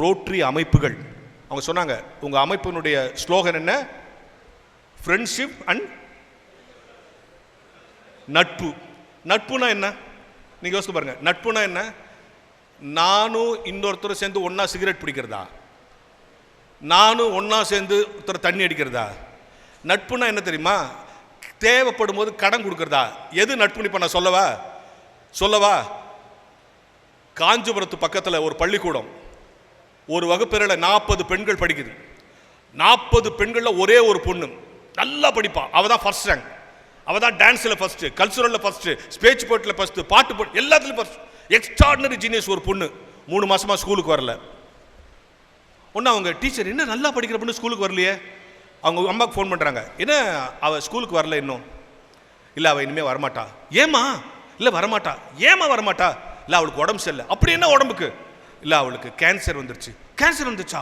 Rotary அமைப்புகள். அவங்க சொன்னாங்க, உங்கள் அமைப்பினுடைய ஸ்லோகன் என்ன? ஃப்ரெண்ட்ஷிப் அண்ட் நட்பு. நட்புனா என்ன? நீங்கள் யோசிச்சு பாருங்க. நட்புனா என்ன? நானும் இன்னொருத்தர் சேர்ந்து ஒன்றா சிகரெட் பிடிக்கிறதா? நானும் ஒன்றா சேர்ந்து ஒருத்தர் தண்ணி அடிக்கிறதா? நட்புனா என்ன தெரியுமா? தேவைப்படும் போது கடன் கொடுக்கறதா? எது நட்புன்னு இப்போ நான் சொல்லவா? காஞ்சிபுரத்து பக்கத்தில் ஒரு பள்ளிக்கூடம், ஒரு வகுப்பறையில் 40 பெண்கள் படிக்குது. 40 பெண்களில் ஒரே ஒரு பொண்ணு நல்லா படிப்பான். அவள் தான் ஃபர்ஸ்ட் ரேங்க். அவள் தான் டான்ஸில் ஃபர்ஸ்ட்டு, கல்ச்சுரலில் ஃபர்ஸ்ட்டு, ஸ்பீச் போட்டில் ஃபர்ஸ்ட்டு, பாட்டு போட்டு எல்லாத்துலையும் ஃபர்ஸ்ட். எக்ஸ்ட்ராடினரி ஜீனியஸ் ஒரு பொண்ணு. 3 மாசமாக ஸ்கூலுக்கு வரல. ஒன்று அவங்க டீச்சர், என்ன நல்லா படிக்கிற பொண்ணு ஸ்கூலுக்கு வரலையே? அவங்க அம்மாவுக்கு ஃபோன் பண்ணுறாங்க, என்ன அவள் ஸ்கூலுக்கு வரல இன்னும்? இல்லை, அவள் இனிமேல் வரமாட்டா. ஏமா? இல்லை வரமாட்டா. ஏமா வரமாட்டா? இல்லை அவளுக்கு உடம்பு சரியில்லை. அப்படி என்ன உடம்புக்கு? இல்லை அவளுக்கு கேன்சர் வந்துருச்சு. கேன்சர் வந்துச்சா?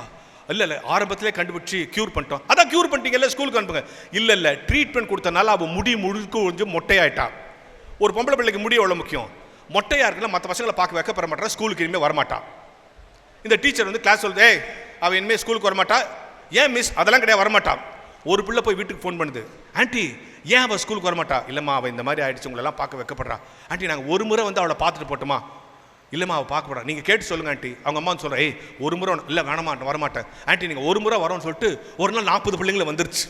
இல்லை ஆரம்பத்திலே கண்டுபிடிச்சி க்யூர் பண்ணிட்டோம். அதான் க்யூர் பண்ணிட்டீங்கல்ல, ஸ்கூலுக்கு அனுப்புங்க. இல்லை ட்ரீட்மெண்ட் கொடுத்தனால அவள் முடி முழுக்க கொஞ்சம் மொட்டையாயிட்டா. ஒரு பொம்பளை பிள்ளைக்கு முடி எவ்வளோ முக்கியம்? மொட்டையாக இருக்குன்னா மற்ற பசங்களை பார்க்க வைக்கப்பட மாட்டா, ஸ்கூலுக்கு இனிமேல் வரமாட்டான். இந்த டீச்சர் வந்து கிளாஸ் சொல்லுது, ஏய் அவள் இனிமேல் ஸ்கூலுக்கு வரமாட்டா. ஏன் மிஸ்? அதெல்லாம் கிடையாது, வரமாட்டான். ஒரு பிள்ளை போய் வீட்டுக்கு ஃபோன் பண்ணுது, ஆண்டி ஏன் அவள் ஸ்கூலுக்கு வரமாட்டா? இல்லைம்மா அவள் இந்த மாதிரி ஆயிடுச்சு, உங்களெல்லாம் பார்க்க வைக்கப்படுறா. ஆண்டி நாங்கள் ஒரு முறை வந்து அவளை பார்த்துட்டு போட்டோமா? இல்லைம்மா அவள் பார்க்கப்படுறா, நீங்கள் கேட்டு சொல்லுங்க ஆண்டி. அவங்க அம்மா சொல்கிறேன், ஏய் ஒரு முறை இல்லை வேணாமாட்டேன், வரமாட்டேன் ஆண்டி, நீங்கள் ஒரு முறை வரோன்னு சொல்லிட்டு ஒரு நாள் 40 பிள்ளைங்களை வந்துருச்சு.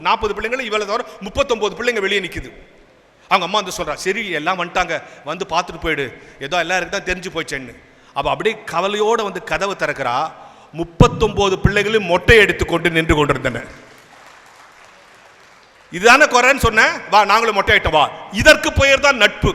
40 பிள்ளைங்களை இவளை தவிர 39 பிள்ளைங்க வெளியே நிற்குது. அவங்க அம்மா வந்து சொல்கிறா, சரி எல்லாம் வந்துட்டாங்க, வந்து பார்த்துட்டு போயிடு, ஏதோ எல்லாருக்கு தான் தெரிஞ்சு போயிச்சேன்னு. அப்போ அப்படியே கவலையோடு வந்து கதவை திறக்கிறா. 39 பிள்ளைகளும் மொட்டை எடுத்துக்கொண்டு நின்று கொண்டிருந்தன. இதுதானே குறைன்னு சொன்னேன், வா நாங்களும் மொட்டை ஆயிட்டோம் வா. இதற்கு பெயர் தான் நட்பு.